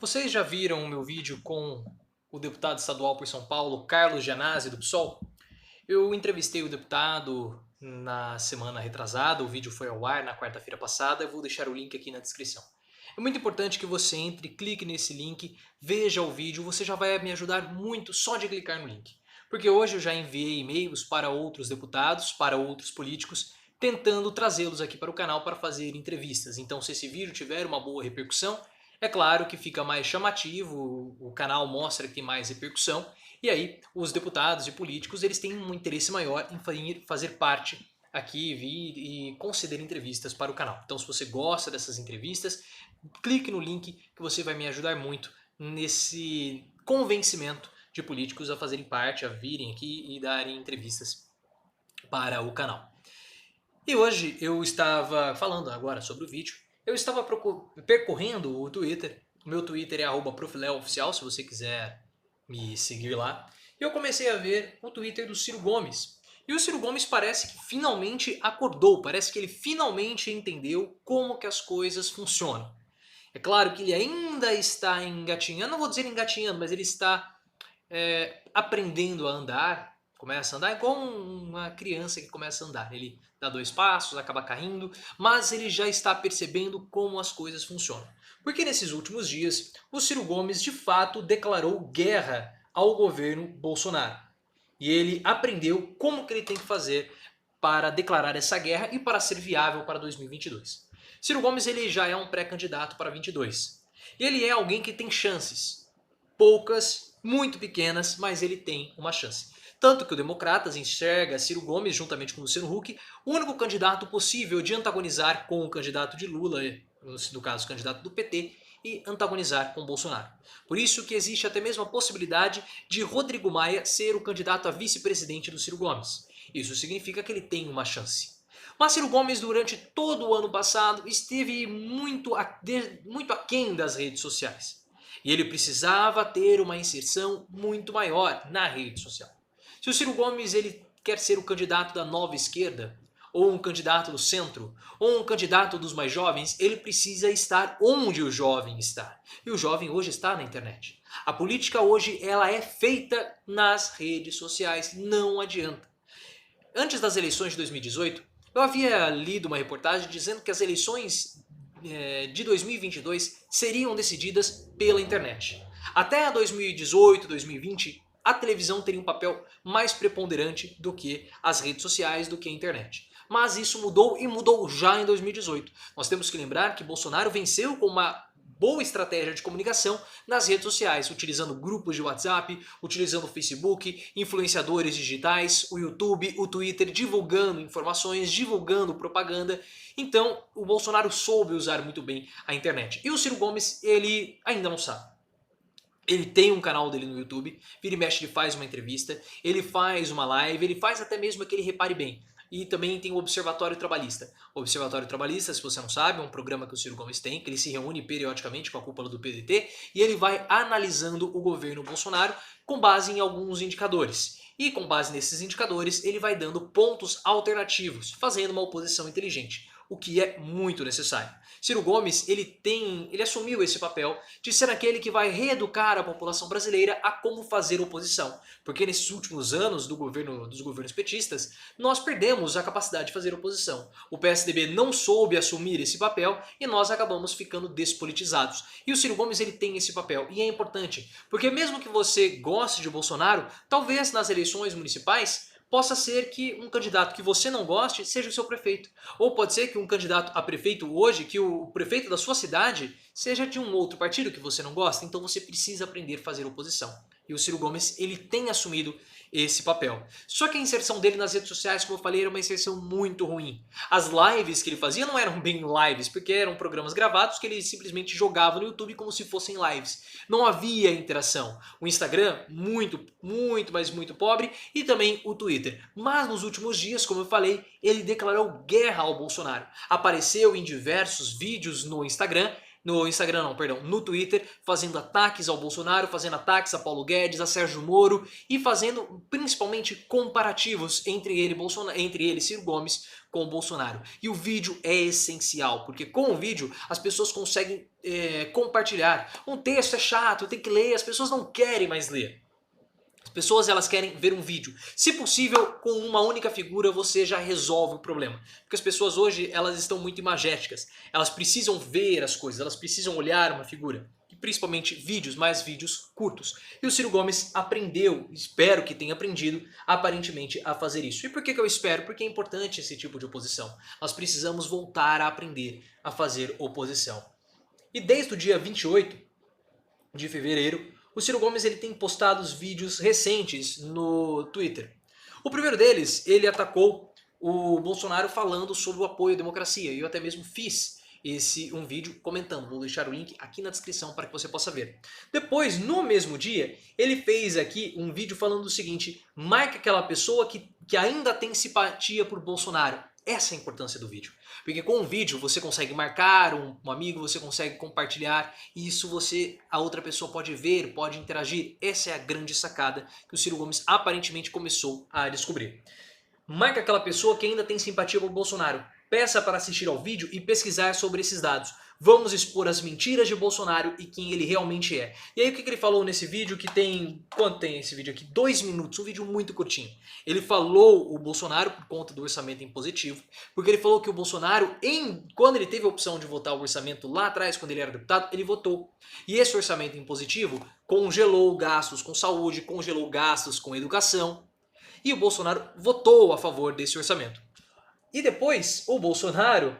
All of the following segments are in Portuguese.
Vocês já viram o meu vídeo com o deputado estadual por São Paulo, Carlos Gianazzi, do PSOL? Eu entrevistei o deputado na semana retrasada, o vídeo foi ao ar na quarta-feira passada, eu vou deixar o link aqui na descrição. É muito importante que você entre, clique nesse link, veja o vídeo, você já vai me ajudar muito só de clicar no link. Porque hoje eu já enviei e-mails para outros deputados, para outros políticos, tentando trazê-los aqui para o canal para fazer entrevistas. Então, se esse vídeo tiver uma boa repercussão, é claro que fica mais chamativo, o canal mostra que tem mais repercussão, e aí os deputados e políticos eles têm um interesse maior em fazer parte aqui, vir e conceder entrevistas para o canal. Então, se você gosta dessas entrevistas, clique no link que você vai me ajudar muito nesse convencimento de políticos a fazerem parte, a virem aqui e darem entrevistas para o canal. E hoje eu estava falando agora sobre o vídeo, eu estava percorrendo o Twitter, o meu Twitter é @profileoficial, se você quiser me seguir lá, e eu comecei a ver o Twitter do Ciro Gomes. E o Ciro Gomes parece que finalmente acordou, parece que ele finalmente entendeu como que as coisas funcionam. É claro que ele ainda está engatinhando, não vou dizer engatinhando, mas ele está aprendendo a andar, começa a andar igual uma criança que começa a andar. Ele dá 2 passos, acaba caindo, mas ele já está percebendo como as coisas funcionam. Porque nesses últimos dias, o Ciro Gomes de fato declarou guerra ao governo Bolsonaro. E ele aprendeu como que ele tem que fazer para declarar essa guerra e para ser viável para 2022. Ciro Gomes ele já é um pré-candidato para 22. E ele é alguém que tem chances. Poucas, muito pequenas, mas ele tem uma chance. Tanto que o Democratas enxerga Ciro Gomes, juntamente com Luciano Huck, o único candidato possível de antagonizar com o candidato de Lula, no caso o candidato do PT, e antagonizar com Bolsonaro. Por isso que existe até mesmo a possibilidade de Rodrigo Maia ser o candidato a vice-presidente do Ciro Gomes. Isso significa que ele tem uma chance. Mas Ciro Gomes, durante todo o ano passado, esteve muito aquém das redes sociais. E ele precisava ter uma inserção muito maior na rede social. Se o Ciro Gomes ele quer ser o candidato da nova esquerda, ou um candidato do centro, ou um candidato dos mais jovens, ele precisa estar onde o jovem está. E o jovem hoje está na internet. A política hoje ela é feita nas redes sociais, não adianta. Antes das eleições de 2018, eu havia lido uma reportagem dizendo que as eleições de 2022 seriam decididas pela internet. Até 2018, 2020, a televisão teria um papel mais preponderante do que as redes sociais, do que a internet. Mas isso mudou e mudou já em 2018. Nós temos que lembrar que Bolsonaro venceu com uma boa estratégia de comunicação nas redes sociais, utilizando grupos de WhatsApp, utilizando o Facebook, influenciadores digitais, o YouTube, o Twitter, divulgando informações, divulgando propaganda. Então, o Bolsonaro soube usar muito bem a internet. E o Ciro Gomes, ele ainda não sabe. Ele tem um canal dele no YouTube, vira e mexe ele faz uma entrevista, ele faz uma live, ele faz até mesmo aquele Repare Bem. E também tem o Observatório Trabalhista. O Observatório Trabalhista, se você não sabe, é um programa que o Ciro Gomes tem, que ele se reúne periodicamente com a cúpula do PDT e ele vai analisando o governo Bolsonaro com base em alguns indicadores. E com base nesses indicadores, ele vai dando pontos alternativos, fazendo uma oposição inteligente, o que é muito necessário. Ciro Gomes, ele assumiu esse papel de ser aquele que vai reeducar a população brasileira a como fazer oposição. Porque nesses últimos anos dos governos petistas, nós perdemos a capacidade de fazer oposição. O PSDB não soube assumir esse papel e nós acabamos ficando despolitizados. E o Ciro Gomes ele tem esse papel e é importante, porque mesmo que você goste de Bolsonaro, talvez nas eleições municipais possa ser que um candidato que você não goste seja o seu prefeito. Ou pode ser que um candidato a prefeito hoje, que o prefeito da sua cidade seja de um outro partido que você não gosta, então você precisa aprender a fazer oposição. E o Ciro Gomes, ele tem assumido esse papel. Só que a inserção dele nas redes sociais, como eu falei, era uma inserção muito ruim. As lives que ele fazia não eram bem lives, porque eram programas gravados que ele simplesmente jogava no YouTube como se fossem lives. Não havia interação. O Instagram, muito, mas muito pobre, e também o Twitter. Mas nos últimos dias, como eu falei, ele declarou guerra ao Bolsonaro. Apareceu em diversos vídeos no Instagram no Instagram não, perdão, no Twitter, fazendo ataques ao Bolsonaro, fazendo ataques a Paulo Guedes, a Sérgio Moro e fazendo principalmente comparativos entre ele, Ciro Gomes, com o Bolsonaro. E o vídeo é essencial, porque com o vídeo as pessoas conseguem compartilhar. Um texto é chato, tem que ler, as pessoas não querem mais ler. As pessoas elas querem ver um vídeo. Se possível, com uma única figura você já resolve o problema. Porque as pessoas hoje elas estão muito imagéticas. Elas precisam ver as coisas, elas precisam olhar uma figura. E principalmente vídeos, mais vídeos curtos. E o Ciro Gomes aprendeu, espero que tenha aprendido, aparentemente a fazer isso. E por que eu espero? Porque é importante esse tipo de oposição. Nós precisamos voltar a aprender a fazer oposição. E desde o dia 28 de fevereiro, o Ciro Gomes ele tem postado os vídeos recentes no Twitter. O primeiro deles, ele atacou o Bolsonaro falando sobre o apoio à democracia. E eu até mesmo fiz um vídeo comentando. Vou deixar o link aqui na descrição para que você possa ver. Depois, no mesmo dia, ele fez aqui um vídeo falando o seguinte: marque aquela pessoa que ainda tem simpatia por Bolsonaro. Essa é a importância do vídeo. Porque com o vídeo você consegue marcar um amigo, você consegue compartilhar e isso a outra pessoa pode ver, pode interagir. Essa é a grande sacada que o Ciro Gomes aparentemente começou a descobrir. Marque aquela pessoa que ainda tem simpatia por Bolsonaro. Peça para assistir ao vídeo e pesquisar sobre esses dados. Vamos expor as mentiras de Bolsonaro e quem ele realmente é. E aí o que ele falou nesse vídeo que tem... Quanto tem esse vídeo aqui? 2 minutos, um vídeo muito curtinho. Ele falou o Bolsonaro por conta do orçamento impositivo, porque ele falou que o Bolsonaro, quando ele teve a opção de votar o orçamento lá atrás, quando ele era deputado, ele votou. E esse orçamento impositivo congelou gastos com saúde, congelou gastos com educação. E o Bolsonaro votou a favor desse orçamento. E depois, o Bolsonaro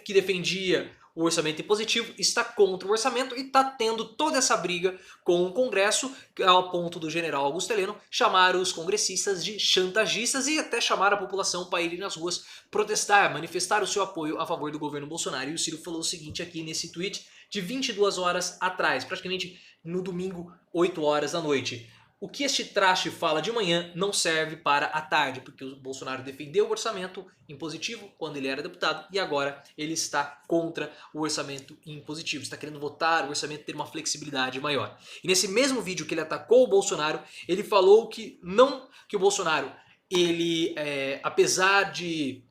que defendia o orçamento impositivo está contra o orçamento e está tendo toda essa briga com o Congresso, ao ponto do general Augusto Heleno chamar os congressistas de chantagistas e até chamar a população para ir nas ruas protestar, manifestar o seu apoio a favor do governo Bolsonaro. E o Ciro falou o seguinte aqui nesse tweet de 22 horas atrás, praticamente no domingo, 8 horas da noite. O que este traste fala de manhã não serve para a tarde, porque o Bolsonaro defendeu o orçamento impositivo quando ele era deputado e agora ele está contra o orçamento impositivo, está querendo votar o orçamento ter uma flexibilidade maior. E nesse mesmo vídeo que ele atacou o Bolsonaro, ele falou que o Bolsonaro, apesar de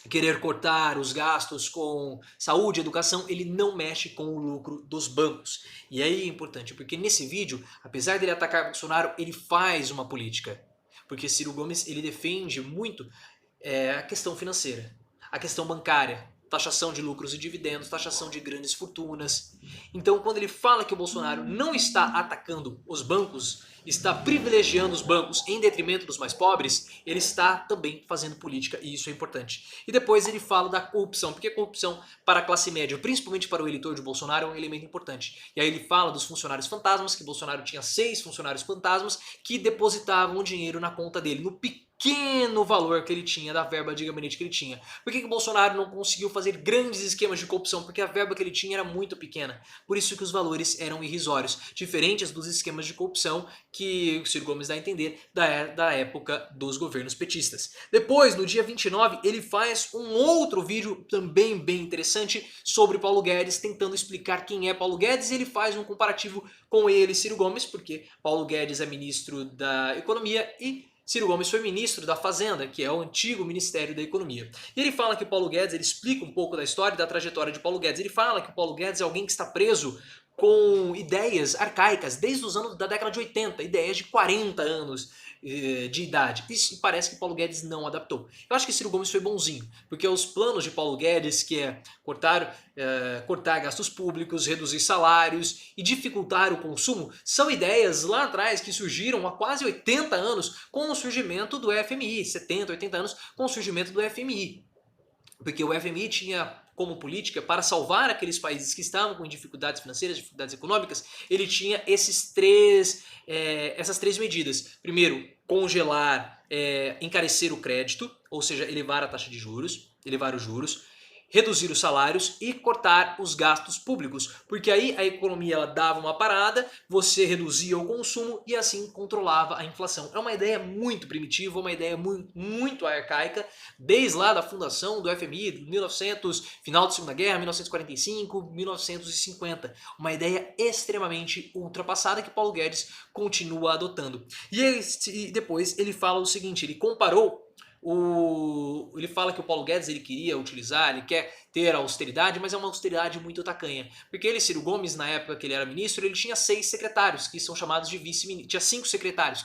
querer cortar os gastos com saúde e educação, ele não mexe com o lucro dos bancos. E aí é importante, porque nesse vídeo, apesar dele atacar Bolsonaro, ele faz uma política. Porque Ciro Gomes ele defende muito a questão financeira, a questão bancária, taxação de lucros e dividendos, taxação de grandes fortunas. Então quando ele fala que o Bolsonaro não está atacando os bancos, está privilegiando os bancos em detrimento dos mais pobres, ele está também fazendo política e isso é importante. E depois ele fala da corrupção, porque a corrupção para a classe média, principalmente para o eleitor de Bolsonaro, é um elemento importante. E aí ele fala dos funcionários fantasmas, que Bolsonaro tinha 6 funcionários fantasmas que depositavam dinheiro na conta dele, no pequeno valor que ele tinha, da verba de gabinete que ele tinha. Por que o Bolsonaro não conseguiu fazer grandes esquemas de corrupção? Porque a verba que ele tinha era muito pequena. Por isso que os valores eram irrisórios, diferentes dos esquemas de corrupção que o Ciro Gomes dá a entender da época dos governos petistas. Depois, no dia 29, ele faz um outro vídeo também bem interessante sobre Paulo Guedes, tentando explicar quem é Paulo Guedes, e ele faz um comparativo com ele, Ciro Gomes, porque Paulo Guedes é ministro da Economia e Ciro Gomes foi ministro da Fazenda, que é o antigo Ministério da Economia. E ele fala que o Paulo Guedes, ele explica um pouco da história e da trajetória de Paulo Guedes. Ele fala que o Paulo Guedes é alguém que está preso com ideias arcaicas desde os anos da década de 80, ideias de 40 anos de idade. E parece que Paulo Guedes não adaptou. Eu acho que Ciro Gomes foi bonzinho, porque os planos de Paulo Guedes, que é cortar gastos públicos, reduzir salários e dificultar o consumo, são ideias lá atrás que surgiram há quase 80 anos com o surgimento do FMI, 70, 80 anos com o surgimento do FMI. Porque o FMI tinha como política, para salvar aqueles países que estavam com dificuldades financeiras, dificuldades econômicas, ele tinha essas três medidas. Primeiro, congelar, encarecer o crédito, ou seja, elevar a taxa de juros, elevar os juros. reduzir os salários e cortar os gastos públicos, porque aí a economia ela dava uma parada, você reduzia o consumo e assim controlava a inflação. É uma ideia muito primitiva, uma ideia muito arcaica, desde lá da fundação do FMI, 1900, final da Segunda Guerra, 1945, 1950. Uma ideia extremamente ultrapassada que Paulo Guedes continua adotando. E depois ele fala o seguinte, ele comparou ele fala que o Paulo Guedes ele queria utilizar, ele quer ter a austeridade, mas é uma austeridade muito tacanha. Porque ele, Ciro Gomes, na época que ele era ministro, ele tinha 6 secretários, que são chamados de vice-ministros. Tinha 5 secretários,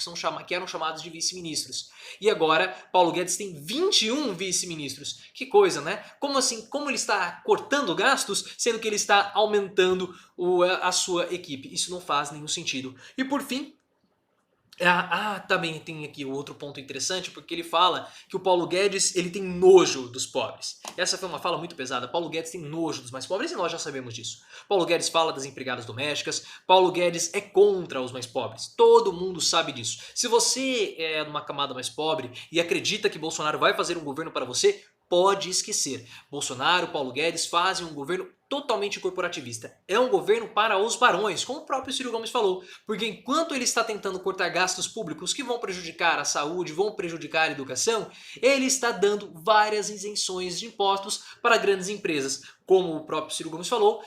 que eram chamados de vice-ministros. E agora, Paulo Guedes tem 21 vice-ministros. Que coisa, né? Como assim? Como ele está cortando gastos, sendo que ele está aumentando a sua equipe? Isso não faz nenhum sentido. E por fim, também tem aqui outro ponto interessante, porque ele fala que o Paulo Guedes ele tem nojo dos pobres. Essa foi uma fala muito pesada. Paulo Guedes tem nojo dos mais pobres e nós já sabemos disso. Paulo Guedes fala das empregadas domésticas. Paulo Guedes é contra os mais pobres. Todo mundo sabe disso. Se você é uma camada mais pobre e acredita que Bolsonaro vai fazer um governo para você, pode esquecer. Bolsonaro, Paulo Guedes fazem um governo totalmente corporativista. É um governo para os barões, como o próprio Ciro Gomes falou, porque enquanto ele está tentando cortar gastos públicos que vão prejudicar a saúde, vão prejudicar a educação, ele está dando várias isenções de impostos para grandes empresas. Como o próprio Ciro Gomes falou,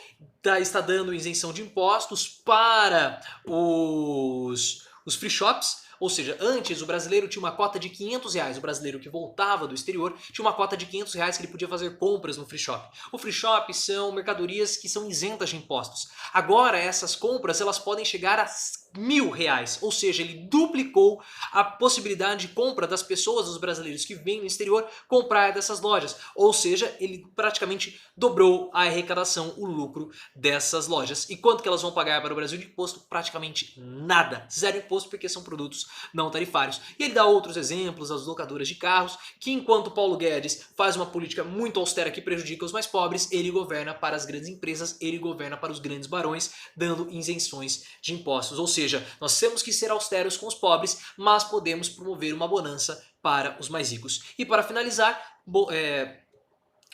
está dando isenção de impostos para os free shops. Ou seja, antes o brasileiro tinha uma cota de R$500, o brasileiro que voltava do exterior tinha uma cota de R$500 que ele podia fazer compras no free shop. O free shop são mercadorias que são isentas de impostos. Agora essas compras elas podem chegar a R$1.000, ou seja, ele duplicou a possibilidade de compra das pessoas, dos brasileiros que vêm no exterior comprar dessas lojas. Ou seja, ele praticamente dobrou a arrecadação, o lucro dessas lojas. E quanto que elas vão pagar para o Brasil de imposto? Praticamente nada. Zero imposto porque são produtos não tarifários. E ele dá outros exemplos, as locadoras de carros, que enquanto Paulo Guedes faz uma política muito austera que prejudica os mais pobres, ele governa para as grandes empresas, ele governa para os grandes barões, dando isenções de impostos. Ou seja, nós temos que ser austeros com os pobres, mas podemos promover uma bonança para os mais ricos. E para finalizar,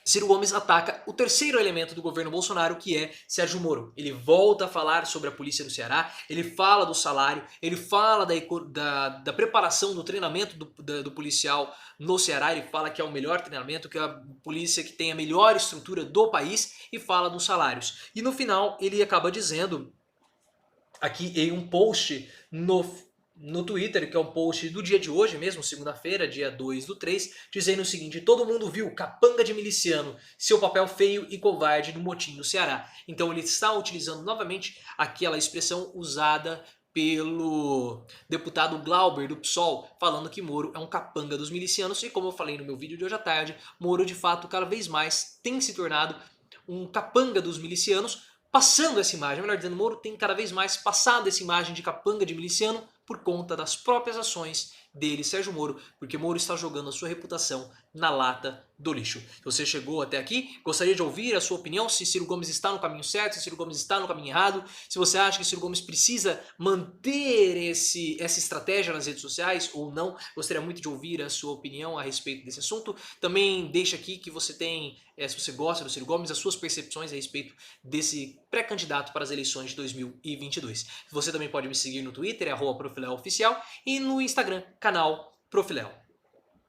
Ciro Gomes ataca o terceiro elemento do governo Bolsonaro, que é Sérgio Moro. Ele volta a falar sobre a polícia do Ceará, ele fala do salário, ele fala da preparação do treinamento do policial no Ceará, ele fala que é o melhor treinamento, que é a polícia que tem a melhor estrutura do país, e fala dos salários. E no final ele acaba dizendo, aqui em um post no Twitter, que é um post do dia de hoje mesmo, segunda-feira, dia 2/3, dizendo o seguinte: todo mundo viu capanga de miliciano, seu papel feio e covarde no motim no Ceará. Então ele está utilizando novamente aquela expressão usada pelo deputado Glauber do PSOL, falando que Moro é um capanga dos milicianos, e como eu falei no meu vídeo de hoje à tarde, Moro de fato cada vez mais tem se tornado um capanga dos milicianos, passando essa imagem, melhor dizendo, Moro tem cada vez mais passado essa imagem de capanga de miliciano por conta das próprias ações dele, Sérgio Moro, porque Moro está jogando a sua reputação na lata do lixo. Se você chegou até aqui, gostaria de ouvir a sua opinião, se Ciro Gomes está no caminho certo, se Ciro Gomes está no caminho errado, se você acha que Ciro Gomes precisa manter essa estratégia nas redes sociais ou não. Gostaria muito de ouvir a sua opinião a respeito desse assunto. Também deixa aqui que você tem, se você gosta do Ciro Gomes, as suas percepções a respeito desse pré-candidato para as eleições de 2022. Você também pode me seguir no Twitter, @profileoficial, e no Instagram, canal Profiléu.